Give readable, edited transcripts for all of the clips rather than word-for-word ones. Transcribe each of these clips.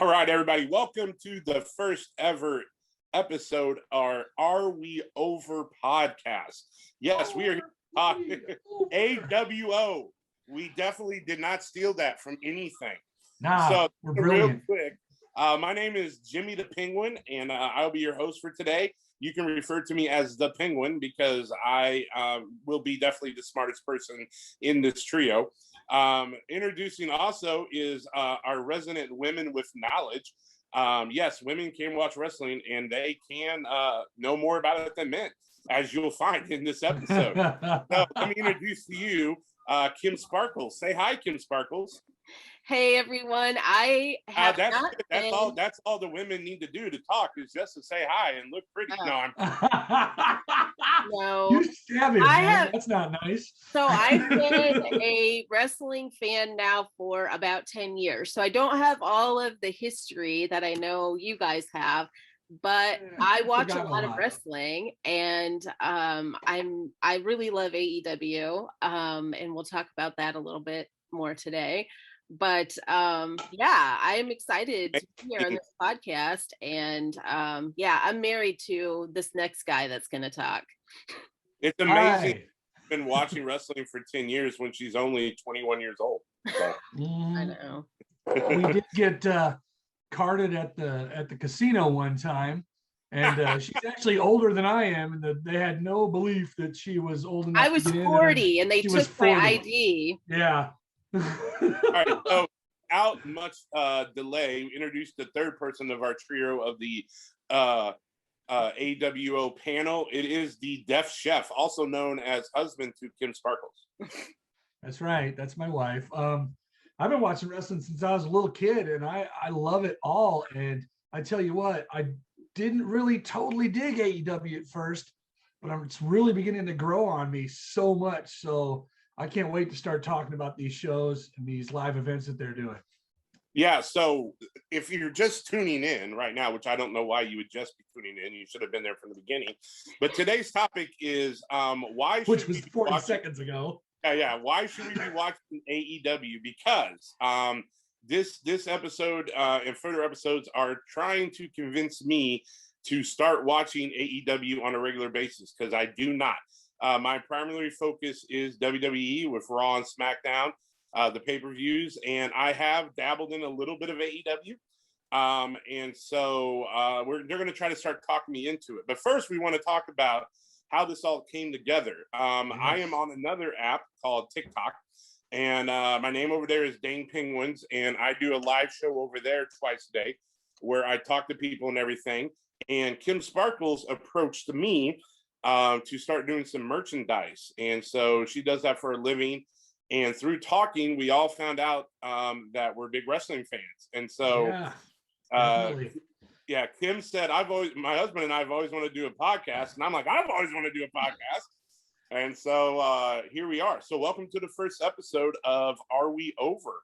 All right, everybody, welcome to the first ever episode of our AWO Podcast. Yes, we are talking AWO. We definitely did not steal that from anything. So we're brilliant. Real quick, my name is Jimmy the Penguin, and I'll be your host for today. You can refer to me as the Penguin because I will be definitely the smartest person in this trio. Introducing also is our resident women with knowledge. Yes, women can watch wrestling and they can know more about it than men, as you'll find in this episode. So let me introduce to you Kim Sparkles. Say hi, Kim Sparkles. Hey everyone, I have that's all the women need to do to talk is just to say hi and look pretty. No, you stab it, man. That's not nice. So I've been a wrestling fan now for about 10 years. So I don't have all of the history that I know you guys have, but I watch a lot of wrestling, and I really love AEW, and we'll talk about that a little bit more today. But yeah, I'm excited to be here on this podcast, and yeah, I'm married to this next guy that's going to talk. It's amazing. I've been watching wrestling for 10 years when she's only 21 years old. So. I know. We did get carded at the casino one time, and she's actually older than I am, and they had no belief that she was old enough. I was 40, and they took my ID. Yeah. All right, so without much delay, we introduced the third person of our trio of the AWO panel. It is the Deaf Chef, also known as husband to Kim Sparkles. That's right. That's my wife. I've been watching wrestling since I was a little kid, and I love it all. And I tell you what, I didn't really totally dig AEW at first, but it's really beginning to grow on me so much. So I can't wait to start talking about these shows and these live events that they're doing. Yeah, so if you're just tuning in right now, which I don't know why you would just be tuning in, you should have been there from the beginning. But today's topic is why should which was 40 seconds ago. Yeah, why should we be watching AEW? Because this episode and further episodes are trying to convince me to start watching AEW on a regular basis, because I do not. My primary focus is WWE with Raw and SmackDown, the pay-per-views, and I have dabbled in a little bit of AEW. And so they're going to try to start talking me into it. But first, we want to talk about how this all came together. I am on another app called TikTok, and my name over there is Dane Penguins, and I do a live show over there twice a day where I talk to people and everything. And Kim Sparkles approached me to start doing some merchandise. And so she does that for a living. And through talking, we all found out that we're big wrestling fans. And so, Kim said, my husband and I have always wanted to do a podcast. And I'm like, I've always wanted to do a podcast. And so here we are. So welcome to the first episode of Are We Over?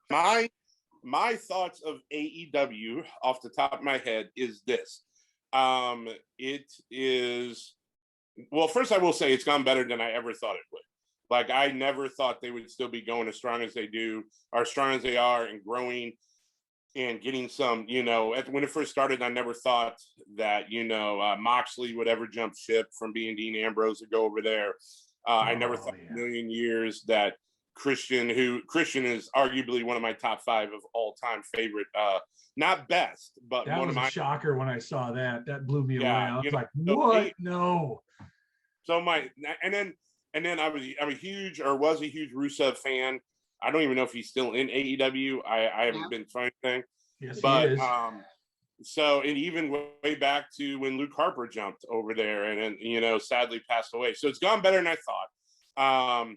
My thoughts of AEW off the top of my head is this. It is... Well, first I will say it's gone better than I ever thought it would. Like, I never thought they would still be going as strong as they do, or as strong as they are, and growing and getting some, when it first started, I never thought that, Moxley would ever jump ship from being Dean Ambrose to go over there. I never thought in a million years that Christian is arguably one of my top 5 of all time favorite, not best, but that one was of my a shocker when I saw that. That blew me away. I was like, so what? No. So and then I was a huge Rusev fan. I don't even know if he's still in AEW. I haven't been trying anything. Yes, but he is. So and even way back to when Luke Harper jumped over there and sadly passed away. So it's gone better than I thought.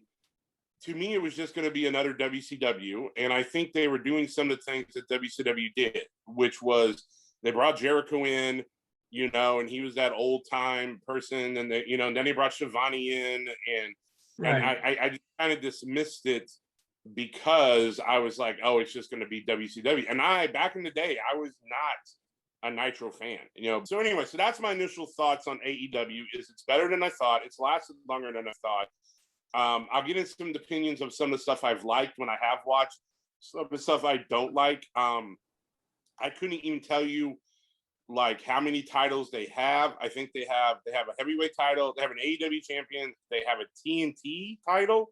To me, it was just going to be another WCW, and I think they were doing some of the things that WCW did, which was they brought Jericho in, and he was that old time person, and and then they brought Shivani in, and I just kind of dismissed it because I was like, oh, it's just going to be WCW, and back in the day I was not a Nitro fan, So anyway, so that's my initial thoughts on AEW. Is it's better than I thought. It's lasted longer than I thought. I'll get into some opinions of some of the stuff I've liked when I have watched, some of the stuff I don't like. I couldn't even tell you like how many titles they have. I think they have a heavyweight title, they have an AEW champion, they have a TNT title.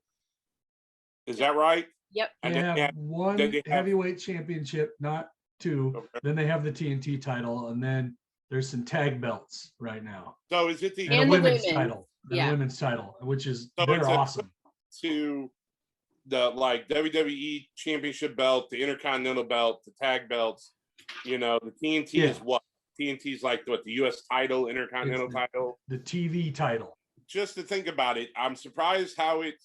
Is that right? Yep. And they have one heavyweight championship, not two. Okay. Then they have the TNT title, and then there's some tag belts right now. So is it the women's title? And the women's title, which is they're awesome. To the like WWE championship belt, the Intercontinental belt, the tag belts. You know, the TNT is what? TNT is like what, the US title, Intercontinental title? The TV title. Just to think about it, I'm surprised how it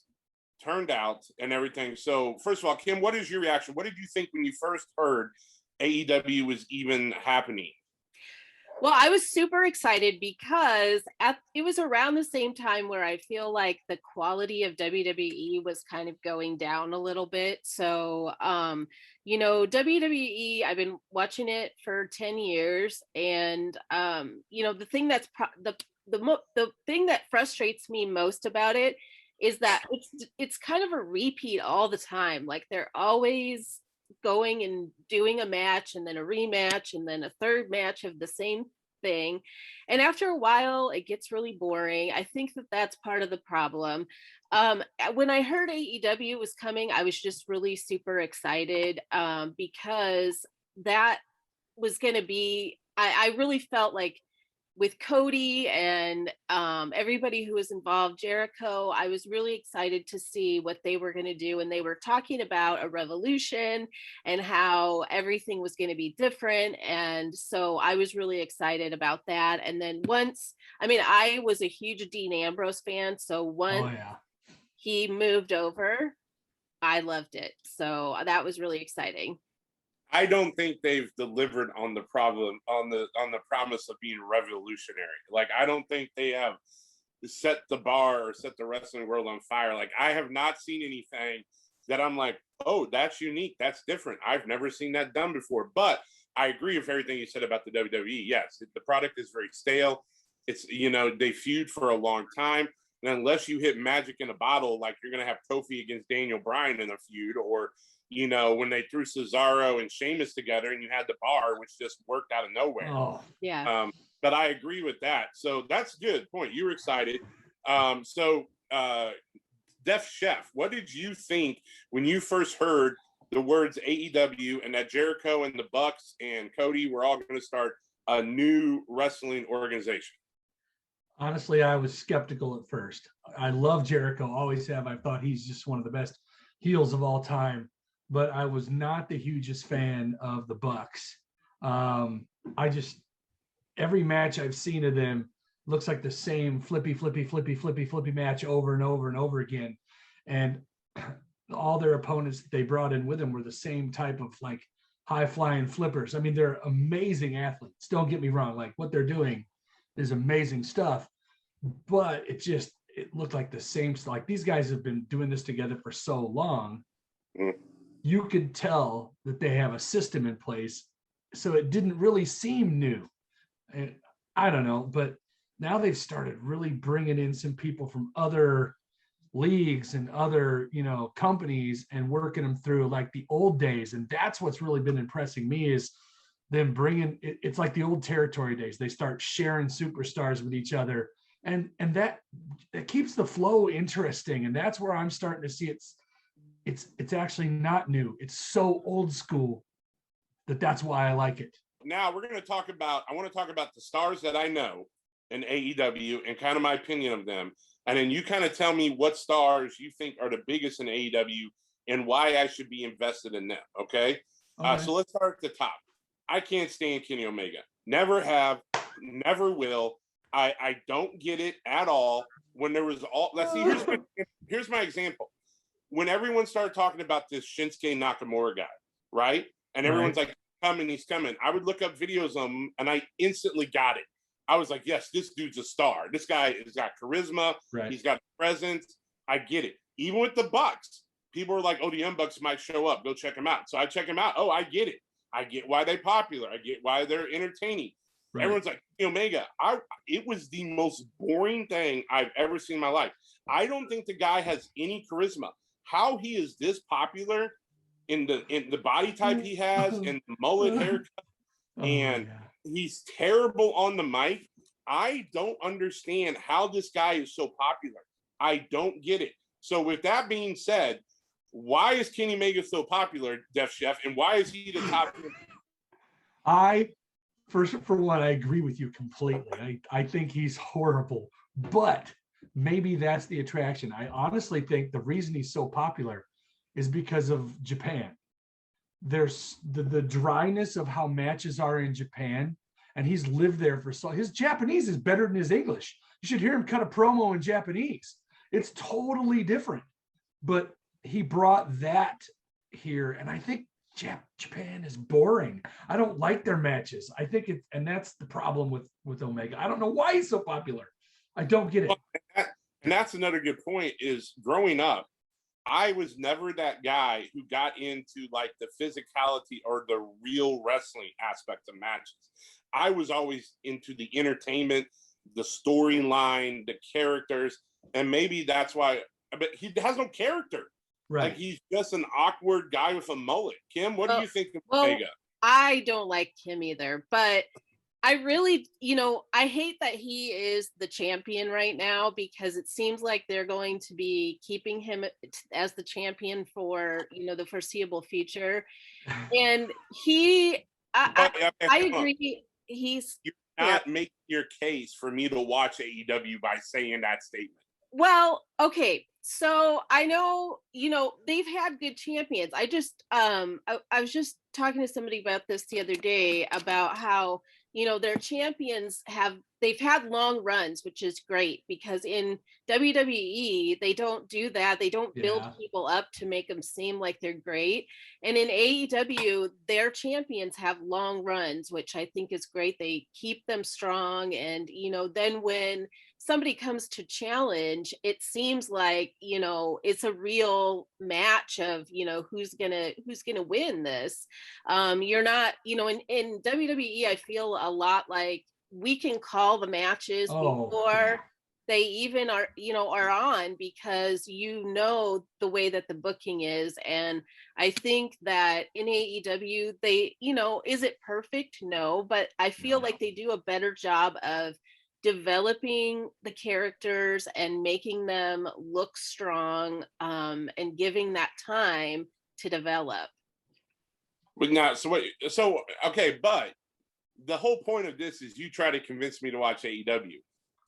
turned out and everything. So first of all, Kim, what is your reaction? What did you think when you first heard AEW was even happening? Well, I was super excited because it was around the same time where I feel like the quality of WWE was kind of going down a little bit. So, you know, WWE, I've been watching it for 10 years. And, you know, the thing that's the thing that frustrates me most about it is that it's kind of a repeat all the time. Like they're always going and doing a match and then a rematch and then a third match of the same thing. And after a while, it gets really boring. I think that that's part of the problem. When I heard AEW was coming, I was just really super excited because that was going to be, I really felt like with Cody and everybody who was involved, Jericho, I was really excited to see what they were going to do. And they were talking about a revolution and how everything was going to be different. And so I was really excited about that. And then I was a huge Dean Ambrose fan. So once he moved over, I loved it. So that was really exciting. I don't think they've delivered on the problem, on the promise of being revolutionary. Like, I don't think they have set the bar or set the wrestling world on fire. Like, I have not seen anything that I'm like, oh, that's unique. That's different. I've never seen that done before. But I agree with everything you said about the WWE. Yes, the product is very stale. It's, you know, they feud for a long time. And unless you hit magic in a bottle, like you're going to have Kofi against Daniel Bryan in a feud, or you know, when they threw Cesaro and Sheamus together and you had the bar, which just worked out of nowhere. Oh, yeah. But I agree with that. So that's a good point. You were excited. Def Chef, what did you think when you first heard the words AEW and that Jericho and the Bucks and Cody were all going to start a new wrestling organization? Honestly, I was skeptical at first. I love Jericho, always have. I thought he's just one of the best heels of all time. But I was not the hugest fan of the Bucks. Every match I've seen of them looks like the same flippy match over and over and over again. And all their opponents that they brought in with them were the same type of like high flying flippers. I mean, they're amazing athletes. Don't get me wrong. Like what they're doing is amazing stuff, but it looked like the same. Like these guys have been doing this together for so long. You could tell that they have a system in place. So it didn't really seem new. And I don't know, but now they've started really bringing in some people from other leagues and other, you know, companies and working them through like the old days. And that's what's really been impressing me is them bringing, it's like the old territory days. They start sharing superstars with each other. And that keeps the flow interesting. And that's where I'm starting to see it's actually not new. It's so old school that's why I like it. Now I want to talk about the stars that I know in AEW and kind of my opinion of them. And then you kind of tell me what stars you think are the biggest in AEW and why I should be invested in them. Okay. So let's start at the top. I can't stand Kenny Omega. Never have, never will. I don't get it at all. When there was let's see, here's my example. When everyone started talking about this Shinsuke Nakamura guy, right? And everyone's like, he's coming. I would look up videos of him and I instantly got it. I was like, yes, this dude's a star. This guy has got charisma. Right. He's got presence. I get it. Even with the Bucks, people were like, oh, the Young Bucks might show up. Go check them out. So I check them out. Oh, I get it. I get why they're popular. I get why they're entertaining. Right. Everyone's like, Omega. It was the most boring thing I've ever seen in my life. I don't think the guy has any charisma. How he is this popular in the body type he has and the mullet haircut, and he's terrible on the mic. I don't understand how this guy is so popular. I don't get it. So with that being said, why is Kenny Omega so popular, Def Chef, and why is he the top? For one, I agree with you completely. I think he's horrible, but maybe that's the attraction. I honestly think the reason he's so popular is because of Japan. There's the dryness of how matches are in Japan, and he's lived there his Japanese is better than his English. You should hear him cut a promo in Japanese. It's totally different, but he brought that here, and I think Japan is boring. I don't like their matches. I think and that's the problem with Omega. I don't know why he's so popular. I don't get it. And that's another good point is growing up, I was never that guy who got into like the physicality or the real wrestling aspect of matches. I was always into the entertainment, the storyline, the characters, and maybe that's why, but he has no character. Right. Like he's just an awkward guy with a mullet. Kim, what do you think of Omega? I don't like Kim either, but I really, I hate that he is the champion right now because it seems like they're going to be keeping him as the champion for, the foreseeable future. And I agree. You're not making your case for me to watch AEW by saying that statement. Well, okay. So I know, they've had good champions. I just, I was just talking to somebody about this the other day about how, their champions they've had long runs, which is great because in WWE, they don't do that. They don't build people up to make them seem like they're great. And in AEW, their champions have long runs, which I think is great. They keep them strong. And, then when somebody comes to challenge, it seems like, it's a real match of, who's gonna win this. You're not, in WWE, I feel a lot like we can call the matches before they even are on because the way that the booking is. And I think that in AEW, they, is it perfect? No, but I feel like they do a better job of developing the characters and making them look strong, and giving that time to develop. But okay, but the whole point of this is you try to convince me to watch AEW,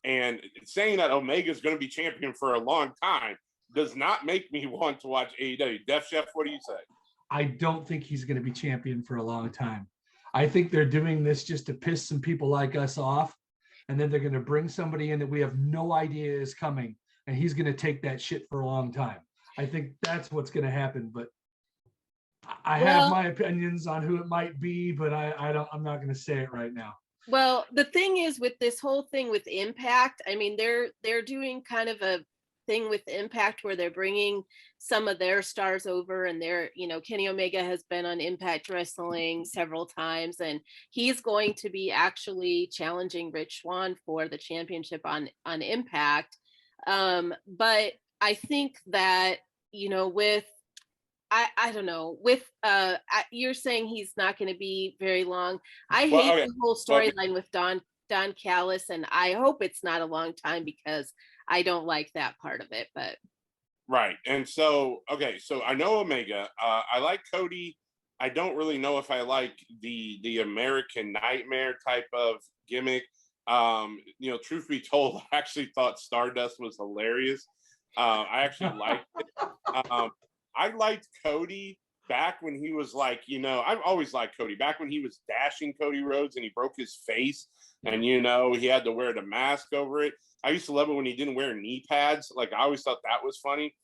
and saying that Omega is going to be champion for a long time does not make me want to watch AEW. Def Chef, what do you say? I don't think he's going to be champion for a long time. I think they're doing this just to piss some people like us off. And then they're going to bring somebody in that we have no idea is coming, and he's going to take that shit for a long time. I think that's what's going to happen. But I have my opinions on who it might be, but I'm not going to say it right now. Well, the thing is with this whole thing with Impact, I mean, they're doing kind of a thing with Impact where they're bringing some of their stars over, and Kenny Omega has been on Impact Wrestling several times, and he's going to be actually challenging Rich Swann for the championship on Impact. But I think that, with I don't know, with you're saying he's not going to be very long. I hate the whole storyline with Don Callis, and I hope it's not a long time because I don't like that part of it, but right. And so I know Omega. I like Cody. I don't really know if I like the American Nightmare type of gimmick. Truth be told, I actually thought Stardust was hilarious. I actually liked it. I liked Cody back when he was like, I've always liked Cody back when he was dashing Cody Rhodes and he broke his face and, he had to wear the mask over it. I used to love it when he didn't wear knee pads. Like, I always thought that was funny.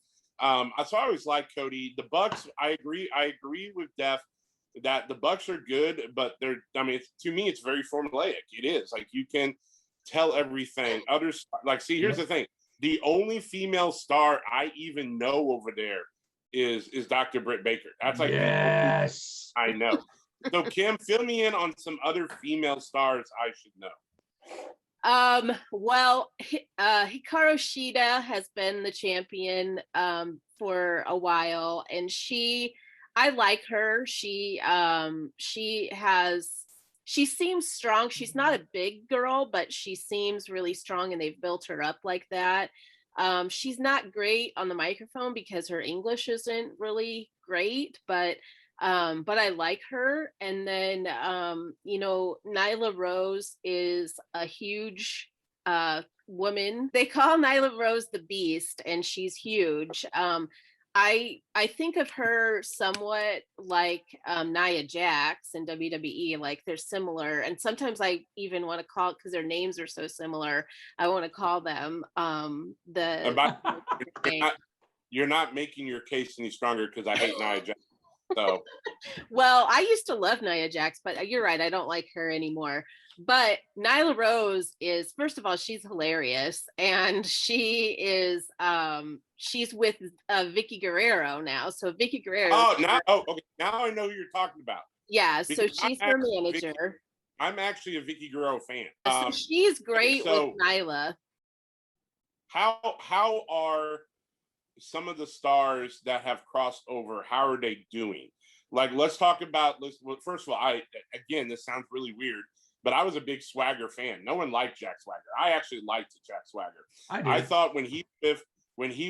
So I always liked Cody. The Bucks, I agree with Def that the Bucks are good, but to me, it's very formulaic. It is. Like, you can tell everything. Others, here's the thing. The only female star I even know over there is Dr. Britt Baker. That's like yes, I know. So Kim, fill me in on some other female stars I should know. Well, Hikaru Shida has been the champion for a while, and I like her. She has she seems strong. She's not a big girl, but she seems really strong, and they've built her up like that. She's not great on the microphone because her English isn't really great, but I like her. And then Nyla Rose is a huge woman. They call Nyla Rose the Beast, and she's huge. I think of her somewhat like Nia Jax in WWE, like they're similar. And sometimes I even want to call, because their names are so similar, I want to call them you're not making your case any stronger, because I hate Nia Jax. So well, I used to love Nia Jax, but you're right, I don't like her anymore. But Nyla Rose is, first of all, she's hilarious, and she is she's with Vicky Guerrero now. So Vicky Guerrero. Okay. Now I know who you're talking about. Yeah, so she's her manager. I'm actually a Vicky Guerrero fan. So she's great with Nyla. How are some of the stars that have crossed over, how are they doing? Like, let's talk about, first of all, this sounds really weird, but I was a big Swagger fan. No one liked Jack Swagger. I actually liked Jack Swagger. I thought when he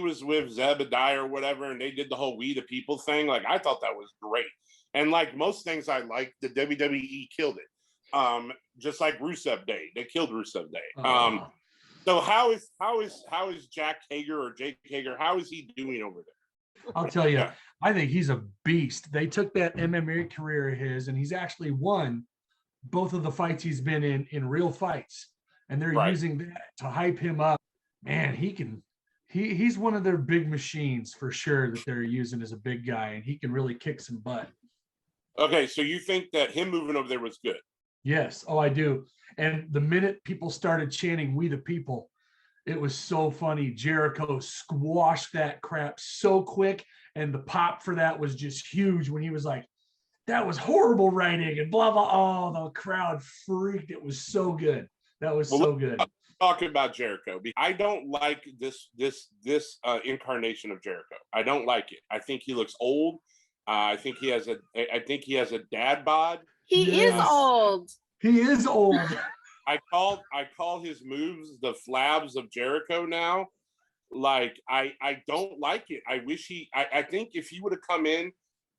was with Zebediah or whatever, and they did the whole We the People thing, like, I thought that was great. And like most things I liked, the WWE killed it. Just like Rusev Day, they killed Rusev Day. So how is Jack Hager or Jake Hager? How is he doing over there? I'll tell you, I think he's a beast. They took that MMA career of his, and he's actually won both of the fights he's been in real fights, and they're using that to hype him up. Man, he's one of their big machines for sure that they're using as a big guy, and he can really kick some butt. Okay, so you think that him moving over there was good? Yes. Oh, I do. And the minute people started chanting "We the People," it was so funny. Jericho squashed that crap so quick, and the pop for that was just huge when he was like, "That was horrible writing," and blah blah. Oh, the crowd freaked. It was so good. That was so good. Talking about Jericho, I don't like this incarnation of Jericho. I don't like it. I think he looks old. I think he has a dad bod. He is old. He is old. I call his moves the flabs of Jericho now. Like, I don't like it. I wish I think if he would have come in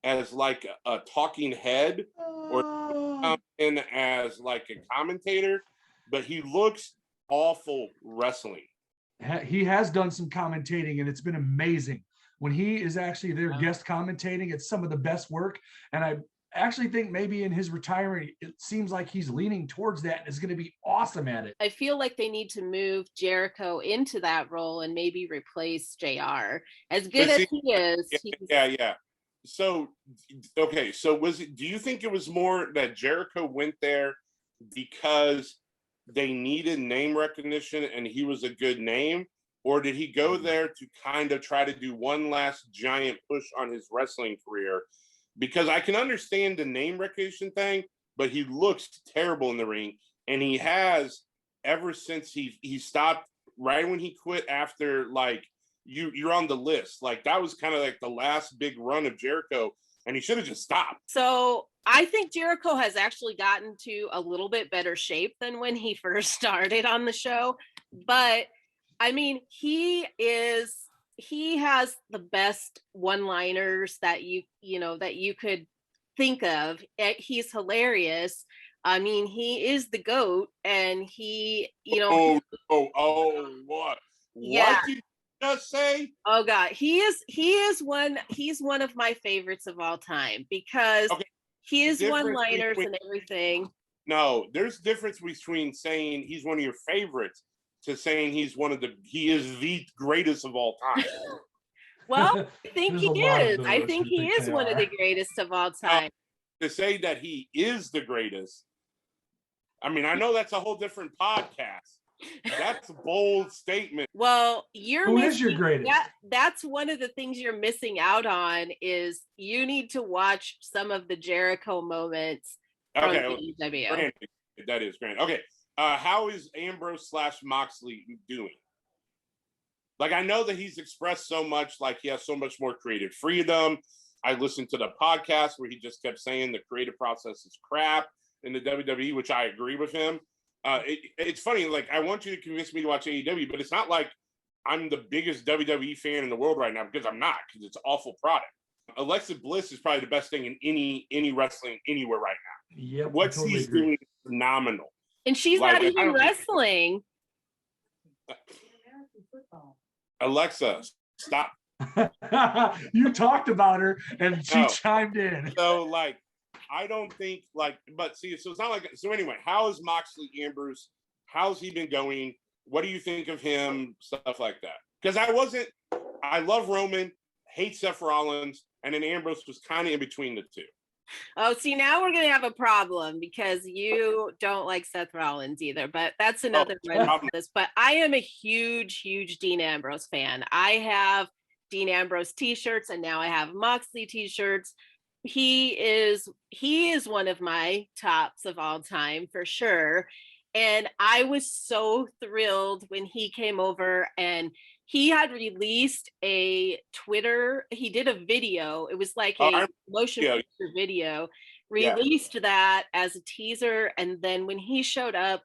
as like a talking head, or come in as like a commentator, but he looks awful wrestling. He has done some commentating, and it's been amazing. When he is actually there guest commentating, it's some of the best work. And I actually think maybe in his retirement, it seems like he's leaning towards that and is going to be awesome at it. I feel like they need to move Jericho into that role and maybe replace JR. As good as he is. Yeah. So, okay. So do you think it was more that Jericho went there because they needed name recognition and he was a good name? Or did he go there to kind of try to do one last giant push on his wrestling career? Because I can understand the name recognition thing, but he looks terrible in the ring. And he has ever since he stopped, right when he quit after, like, you're on the list. Like, that was kind of like the last big run of Jericho, and he should have just stopped. So I think Jericho has actually gotten to a little bit better shape than when he first started on the show. But I mean, he has the best one-liners that you could think of. He's hilarious. I mean, he is the GOAT, and he, what? Yeah. What did you just say? Oh God, he's one of my favorites of all time because his one-liners and everything. No, there's difference between saying he's one of your favorites to saying he is the greatest of all time. Well, I think he is. I think he is one of the greatest of all time. To say that he is the greatest, I mean, I know that's a whole different podcast. That's a bold statement. Well, who is your greatest? That's one of the things you're missing out on. Is you need to watch some of the Jericho moments from AEW. That is great. Okay. How is Ambrose / Moxley doing? Like, I know that he's expressed so much, like he has so much more creative freedom. I listened to the podcast where he just kept saying the creative process is crap in the WWE, which I agree with him. It's funny, like, I want you to convince me to watch AEW, but it's not like I'm the biggest WWE fan in the world right now, because I'm not, because it's an awful product. Alexa Bliss is probably the best thing in any wrestling anywhere right now. Yep, What totally she's agree. doing is phenomenal. And she's Like, not even wrestling. Alexa, stop. You talked about her and she chimed in. So, like, I don't think, like, but see, so it's not like, so anyway, how is Moxley Ambrose? How's he been going? What do you think of him? Stuff like that. Because I love Roman, hate Seth Rollins, and then Ambrose was kind of in between the two. Oh, see, now we're going to have a problem because you don't like Seth Rollins either, but that's another one. But I am a huge, huge Dean Ambrose fan. I have Dean Ambrose t-shirts, and now I have Moxley t-shirts. He is one of my tops of all time for sure. And I was so thrilled when he came over, and he had released a Twitter. He did a video. It was like a motion picture video, released that as a teaser. And then when he showed up,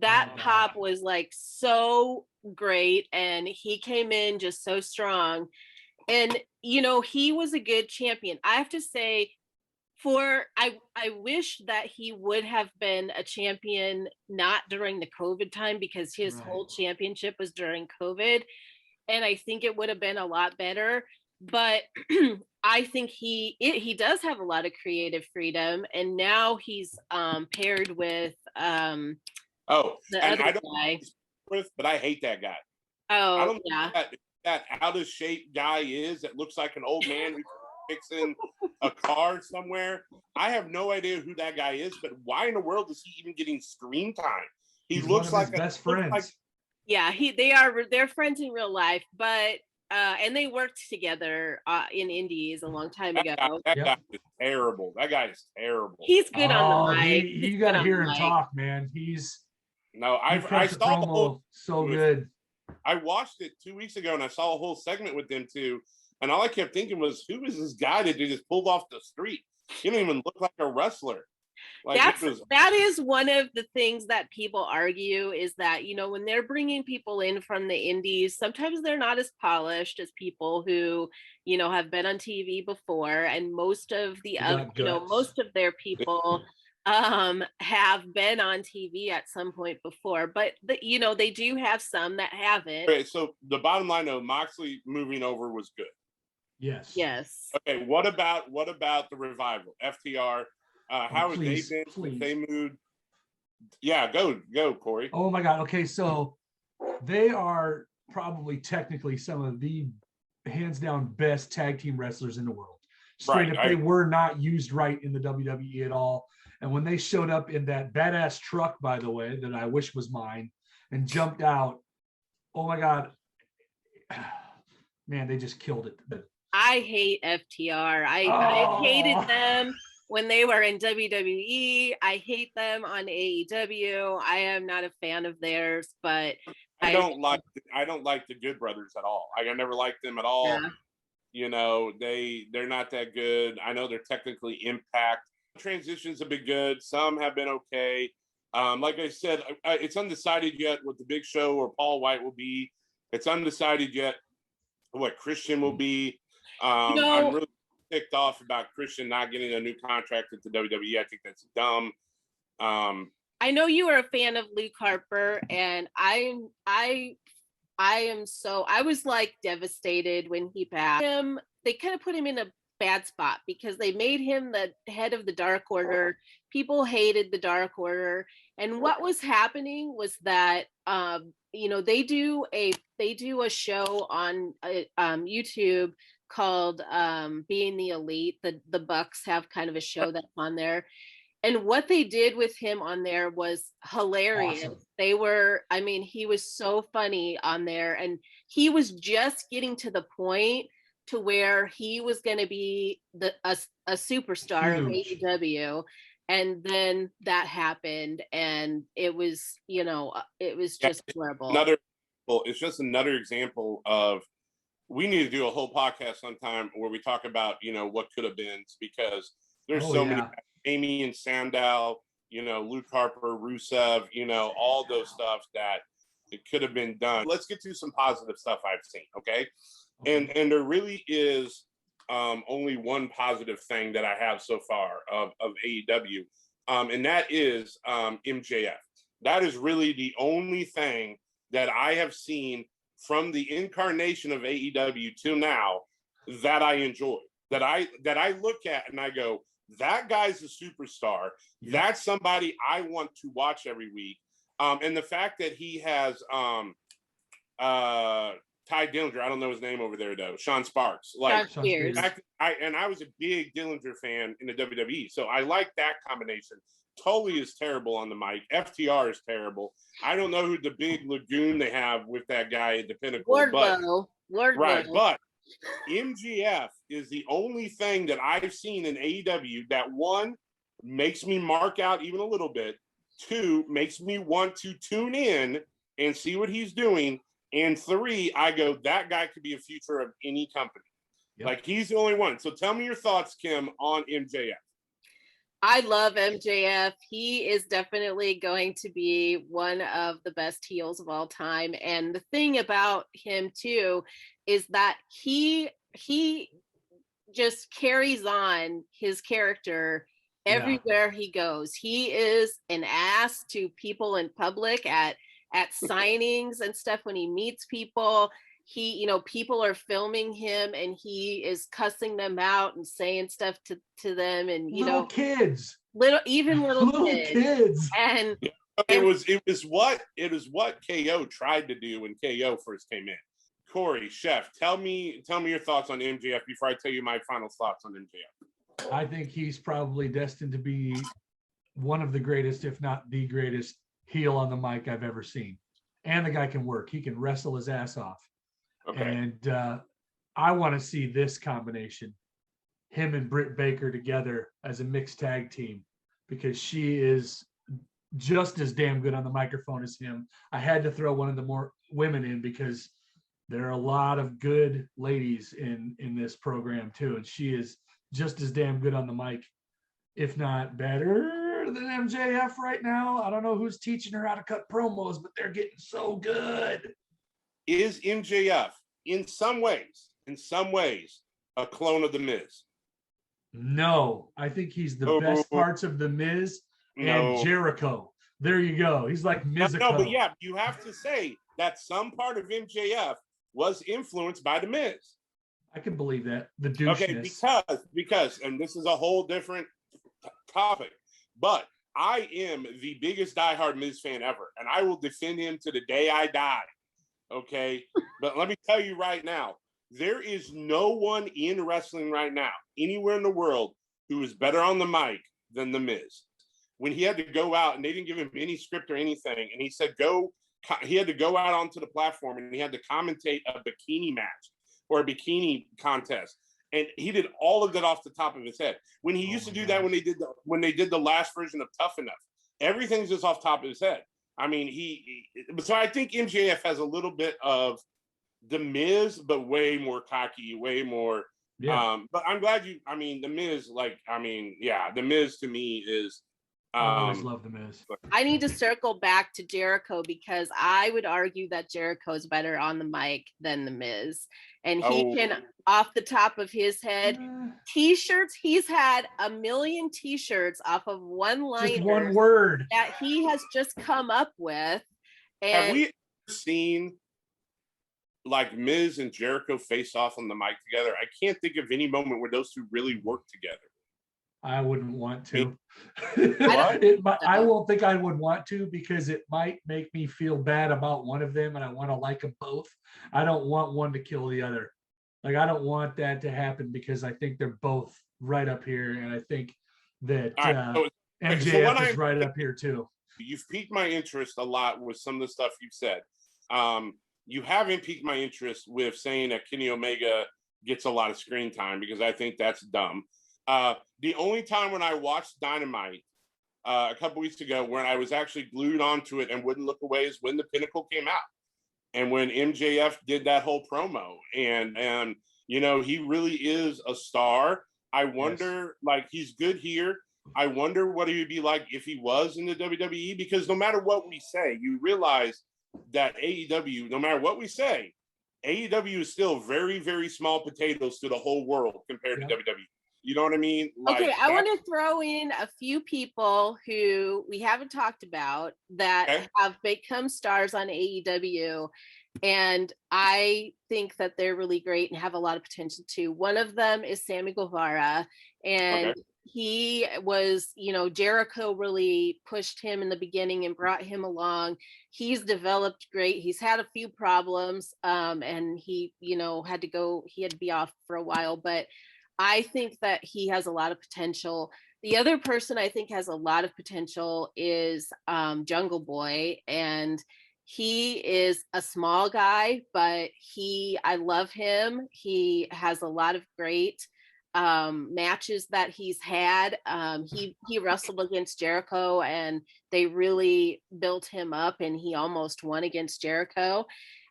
that pop was like so great. And he came in just so strong. And, you know, he was a good champion. I have to say, I wish that he would have been a champion not during the COVID time, because his whole championship was during COVID. And I think it would have been a lot better. But I think he does have a lot of creative freedom. And now he's paired with the other guy. But I hate that guy. Oh, I don't know that out of shape guy is that looks like an old man who's fixing a car somewhere. I have no idea who that guy is, but why in the world is he even getting screen time? He's looks one like of his best friends. They're friends in real life, but and they worked together in Indies a long time ago. That guy is terrible. That guy is terrible. He's good on the mic. You got to hear him talk, man. I saw the whole so good. I watched it 2 weeks ago, and I saw a whole segment with them too. And all I kept thinking was, who is this guy that they just pulled off the street? He didn't even look like a wrestler. Like, that is one of the things that people argue, is that, you know, when they're bringing people in from the indies, sometimes they're not as polished as people who, you know, have been on TV before. And most of their people have been on TV at some point before, but you know, they do have some that haven't. Okay, so the bottom line, though, Moxley moving over was good. Yes. Okay, what about the Revival, FTR? How have they been? They moved. Yeah, go, Corey. Oh my God. Okay, so they are probably technically some of the hands down best tag team wrestlers in the world. Straight up, they were not used right in the WWE at all. And when they showed up in that badass truck, by the way, that I wish was mine, and jumped out, oh my God, man, they just killed it. I hate FTR. I hated them when they were in WWE. I hate them on AEW. I am not a fan of theirs, but I don't like the Good Brothers at all. I never liked them at all. Yeah. You know, they're not that good. I know they're technically Impact. Transitions have been good. Some have been okay. Like I said, it's undecided yet what the Big Show or Paul White will be. It's undecided yet what Christian will be. I'm really ticked off about Christian not getting a new contract at the WWE. I think that's dumb. I know you are a fan of Luke Harper, and I was like devastated when he passed. They kind of put him in a bad spot because they made him the head of the Dark Order. People hated the Dark Order, and what was happening was that you know, they do a show on YouTube called Being the Elite. The Bucks have kind of a show that's on there. And what they did with him on there was hilarious. Awesome. He was so funny on there, and he was just getting to the point to where he was going to be a superstar of AEW. And then that happened, and it was, you know, it was just horrible. It's just another example of, we need to do a whole podcast sometime where we talk about, you know, what could have been, because there's many, Amy and Sandow, Luke Harper, Rusev, all those stuff that it could have been done. Let's get to some positive stuff I've seen, okay? And there really is only one positive thing that I have so far of AEW, and that is MJF. That is really the only thing that I have seen from the incarnation of AEW till now that I enjoy, that I look at and I go, that guy's a superstar. Yeah. That's somebody I want to watch every week. And the fact that he has Ty Dillinger, I don't know his name over there though, Sean Sparks. Like, I was a big Dillinger fan in the WWE, so I like that combination. Tully is terrible on the mic. FTR is terrible. I don't know who the big lagoon they have with that guy at the Pinnacle. Wardlow. Right, but MJF is the only thing that I've seen in AEW that, one, makes me mark out even a little bit, two, makes me want to tune in and see what he's doing, and three, I go, that guy could be a future of any company. Yep. Like, he's the only one. So tell me your thoughts, Kim, on MJF. I love MJF. He is definitely going to be one of the best heels of all time. And the thing about him too is that he just carries on his character everywhere he goes. He is an ass to people in public at signings and stuff when he meets people. He, people are filming him and he is cussing them out and saying stuff to them, and little kids, little kids. And it was what KO tried to do when KO first came in. Corey, Chef, tell me your thoughts on MJF before I tell you my final thoughts on MJF. I think he's probably destined to be one of the greatest, if not the greatest, heel on the mic I've ever seen. And the guy can work. He can wrestle his ass off. Okay. And I want to see this combination, him and Britt Baker together as a mixed tag team, because she is just as damn good on the microphone as him. I had to throw one of the more women in because there are a lot of good ladies in this program too, and she is just as damn good on the mic, if not better than MJF right now. I don't know who's teaching her how to cut promos, but they're getting so good. Is MJF in some ways a clone of The Miz? No, I think he's the best parts of The Miz and Jericho. There you go. He's like Miz. No, but yeah, you have to say that some part of MJF was influenced by The Miz. I can believe that. The doucheness. Okay, because, and this is a whole different topic, but I am the biggest diehard Miz fan ever, and I will defend him to the day I die. Okay, but let me tell you right now, there is no one in wrestling right now, anywhere in the world, who is better on the mic than The Miz. When he had to go out, and they didn't give him any script or anything, and he said he had to go out onto the platform and he had to commentate a bikini match or a bikini contest, and he did all of that off the top of his head. When he used to do that, when they did the last version of Tough Enough, everything's just off the top of his head. I mean, so I think MJF has a little bit of The Miz, but way more cocky, way more. Yeah. But I'm glad The Miz, The Miz to me is. I always love The Miz. I need to circle back to Jericho because I would argue that Jericho's better on the mic than The Miz. And he can, off the top of his head, t-shirts, he's had 1 million t-shirts off of one-liner. Just one word. That he has just come up with. And have we ever seen like Miz and Jericho face off on the mic together? I can't think of any moment where those two really work together. I wouldn't want to. I won't think I would want to because it might make me feel bad about one of them and I want to like them both. I don't want one to kill the other. Like, I don't want that to happen because I think they're both right up here. And I think that MJF is right up here too. You've piqued my interest a lot with some of the stuff you've said. You haven't piqued my interest with saying that Kenny Omega gets a lot of screen time because I think that's dumb. The only time when I watched Dynamite a couple weeks ago when I was actually glued onto it and wouldn't look away is when the Pinnacle came out and when MJF did that whole promo, and he really is a star. I wonder, like, he's good here. I wonder what he would be like if he was in the WWE, because no matter what we say, you realize that AEW, no matter what we say, AEW is still very, very small potatoes to the whole world compared to WWE. You know what I mean? Okay, I want to throw in a few people who we haven't talked about that have become stars on AEW. And I think that they're really great and have a lot of potential too. One of them is Sammy Guevara. And he was, Jericho really pushed him in the beginning and brought him along. He's developed great. He's had a few problems and he, had to be off for a while, but I think that he has a lot of potential. The other person I think has a lot of potential is Jungle Boy, and he is a small guy, but I love him. He has a lot of great matches that he's had. He wrestled against Jericho, and they really built him up, and he almost won against Jericho.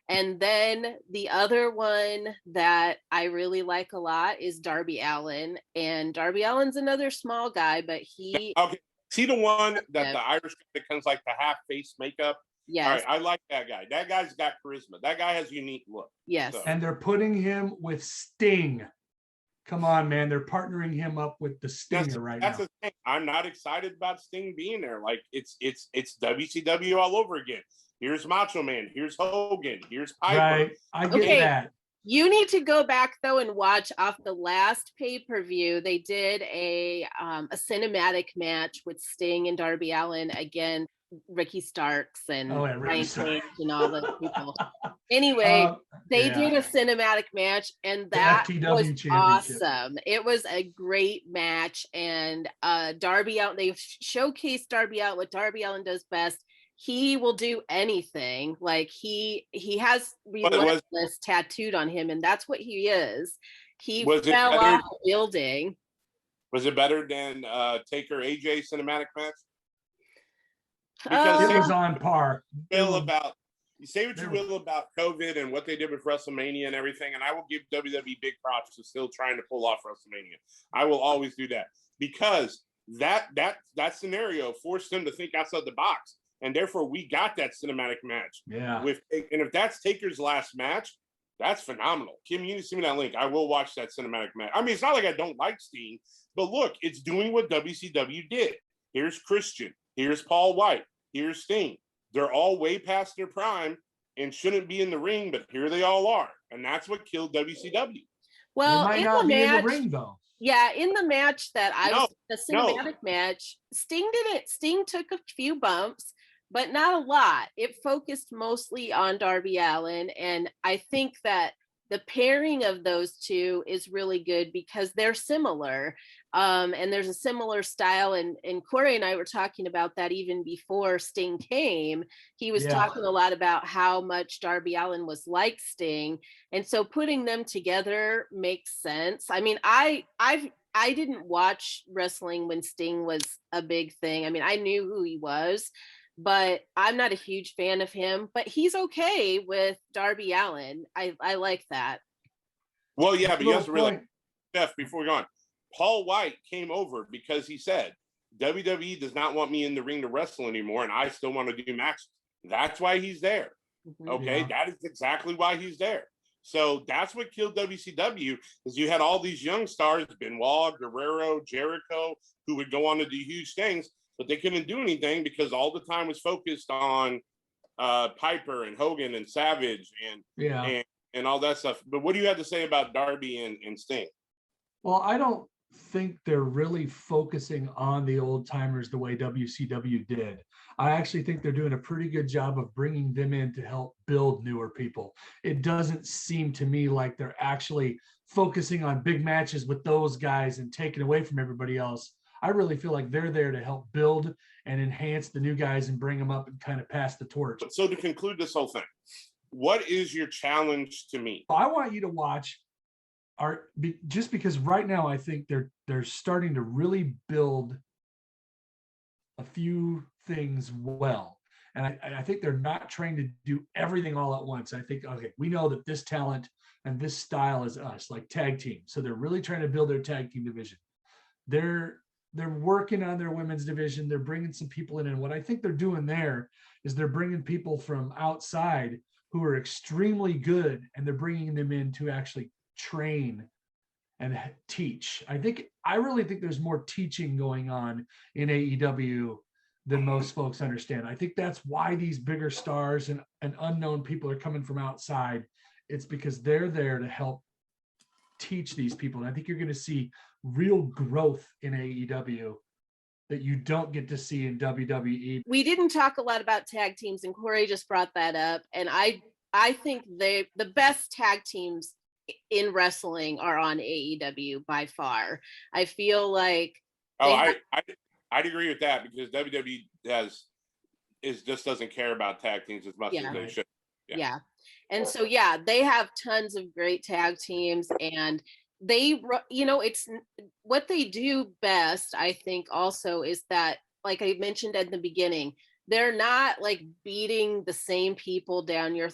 And then the other one that I really like a lot is Darby Allin. And Darby Allin's another small guy, but he... Okay. See the one that the Irish guy that comes like the half face makeup? Yes. All right, I like that guy. That guy's got charisma. That guy has a unique look. Yes. So. And they're putting him with Sting. Come on, man. They're partnering him up with the Stinger right now. That's the thing. I'm not excited about Sting being there. Like, it's WCW all over again. Here's Macho Man. Here's Hogan. Here's Piper. Right. I get that. You need to go back though and watch off the last pay-per-view. They did a cinematic match with Sting and Darby Allin against Ricky Starks and Ryan Cage and all those people. Anyway, they did a cinematic match, and that was awesome. It was a great match, and Darby Allin, they showcased Darby Allin, what Darby Allin does best. He will do anything. Like he has relentless tattooed on him, and that's what he is. He fell off a building. Was it better than Taker AJ cinematic match? Because it was on par. You say what you will about COVID and what they did with WrestleMania and everything, and I will give WWE big props to still trying to pull off WrestleMania. I will always do that, because that scenario forced them to think outside the box. And therefore, we got that cinematic match. Yeah. And if that's Taker's last match, that's phenomenal. Kim, you need to send me that link. I will watch that cinematic match. I mean, it's not like I don't like Sting, but look, it's doing what WCW did. Here's Christian. Here's Paul White. Here's Sting. They're all way past their prime and shouldn't be in the ring, but here they all are. And that's what killed WCW. Well, in the ring, though. Yeah, in the match the cinematic match, Sting took a few bumps, but not a lot. It focused mostly on Darby Allin. And I think that the pairing of those two is really good because they're similar. And there's a similar style. And Corey and I were talking about that even before Sting came. He was talking a lot about how much Darby Allin was like Sting. And so putting them together makes sense. I mean, I didn't watch wrestling when Sting was a big thing. I mean, I knew who he was, but I'm not a huge fan of him, but he's okay with Darby Allin. I like that. Well, yeah, but you have to realize, Jeff, before we go on, Paul White came over because he said, WWE does not want me in the ring to wrestle anymore, and I still want to do matches. That's why he's there. Okay, that is exactly why he's there. So that's what killed WCW, is you had all these young stars, Benoit, Guerrero, Jericho, who would go on to do huge things, but they couldn't do anything because all the time was focused on Piper and Hogan and Savage and all that stuff. But what do you have to say about Darby and Sting? Well, I don't think they're really focusing on the old timers the way WCW did. I actually think they're doing a pretty good job of bringing them in to help build newer people. It doesn't seem to me like they're actually focusing on big matches with those guys and taking away from everybody else. I really feel like they're there to help build and enhance the new guys and bring them up and kind of pass the torch. So to conclude this whole thing, what is your challenge to me? I want you to watch just because right now I think they're starting to really build a few things well. And I think they're not trying to do everything all at once. I think, okay, we know that this talent and this style is us, like tag team. So they're really trying to build their tag team division. They're they're working on their women's division. They're bringing some people in. And what I think they're doing there is they're bringing people from outside who are extremely good, and they're bringing them in to actually train and teach. I really think there's more teaching going on in AEW than most folks understand. I think that's why these bigger stars and unknown people are coming from outside. It's because they're there to help teach these people. And I think you're going to see real growth in AEW that you don't get to see in WWE. We didn't talk a lot about tag teams, and Corey just brought that up. And I think the best tag teams in wrestling are on AEW by far. I feel like I'd agree with that, because WWE just doesn't care about tag teams as much as they should. Yeah. And so, they have tons of great tag teams, and they, it's what they do best. I think also is that, like I mentioned at the beginning, they're not like beating the same people down your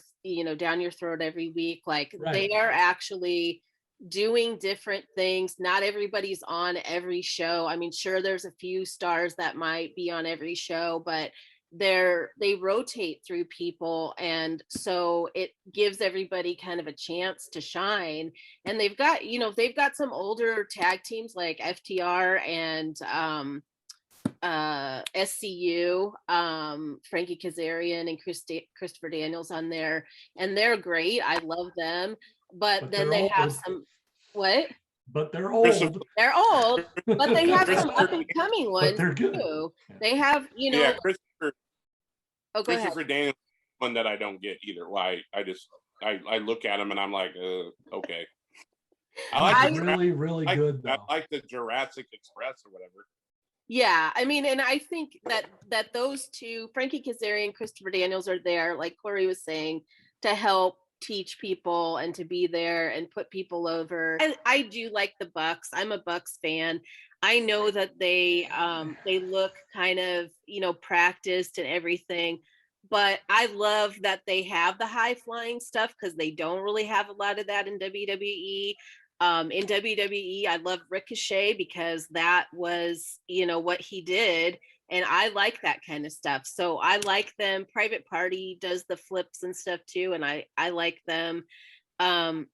throat every week. Like they are actually doing different things. Not everybody's on every show. I mean, sure, there's a few stars that might be on every show, but they rotate through people, and so it gives everybody kind of a chance to shine. And they've got some older tag teams like FTR and SCU, Frankie Kazarian and Christopher Daniels on there, and they're great. I love them, but then they have some but they're old. They're old, but they have some up and coming ones too. They have, Christopher Daniels, one that I don't get either. Why? I look at him and I'm like, okay. I like really good. I like the Jurassic Express or whatever. Yeah, I mean, and I think that those two, Frankie Kazarian and Christopher Daniels, are there, like Corey was saying, to help teach people and to be there and put people over. And I do like the Bucks. I'm a Bucks fan. I know that they look kind of, practiced and everything, but I love that they have the high flying stuff, because they don't really have a lot of that in WWE. In WWE, I love Ricochet, because that was, what he did. And I like that kind of stuff. So I like them. Private Party does the flips and stuff too. And I like them.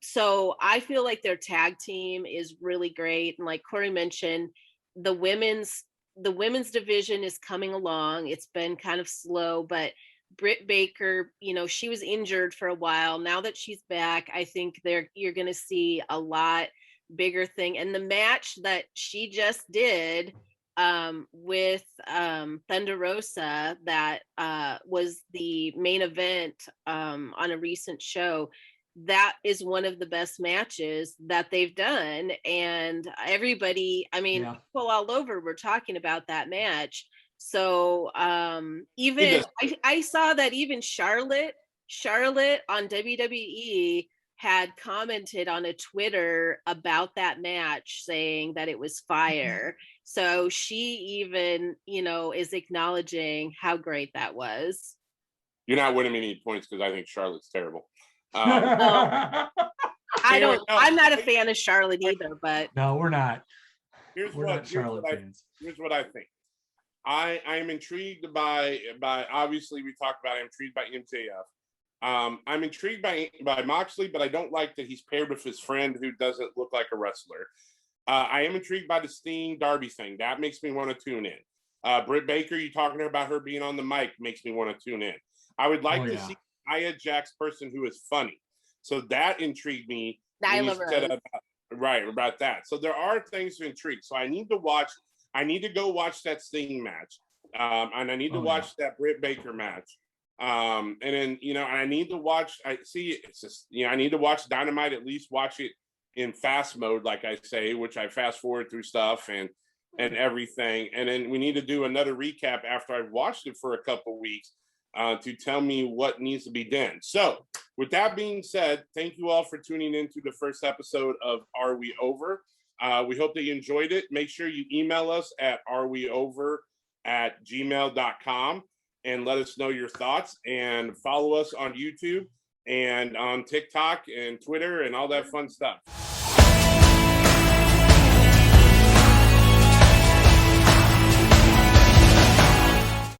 So I feel like their tag team is really great. And like Corey mentioned, the women's division is coming along. It's been kind of slow, but Britt Baker, she was injured for a while. Now that she's back, I think you're going to see a lot bigger thing. And the match that she just did with Thunder Rosa, that was the main event on a recent show, that is one of the best matches that they've done. And everybody, people all over were talking about that match. So even I saw that even Charlotte on WWE had commented on a Twitter about that match, saying that it was fire. So she even, is acknowledging how great that was. You're not winning me any points, because I think Charlotte's terrible. I'm not a fan of Charlotte either, but no, we're not. We're not Charlotte fans. Here's what I think. I am intrigued by obviously we talked about, I'm intrigued by MJF. I'm intrigued by Moxley, but I don't like that he's paired with his friend who doesn't look like a wrestler. I am intrigued by the Sting Darby thing. That makes me want to tune in. Britt Baker, you talking about her being on the mic, makes me want to tune in. I would like to see Nia Jax person who is funny. So that intrigued me. About that. So there are things to intrigue. So I need to go watch that Sting match. And I need to watch that Britt Baker match. And then, and I need to watch, I need to watch Dynamite, at least watch it in fast mode, like I say, which I fast forward through stuff and everything. And then we need to do another recap after I've watched it for a couple weeks to tell me what needs to be done. So with that being said, thank you all for tuning into the first episode of Are We Over? We hope that you enjoyed it. Make sure you email us at areweover@gmail.com and let us know your thoughts, and follow us on YouTube and on TikTok and Twitter and all that fun stuff.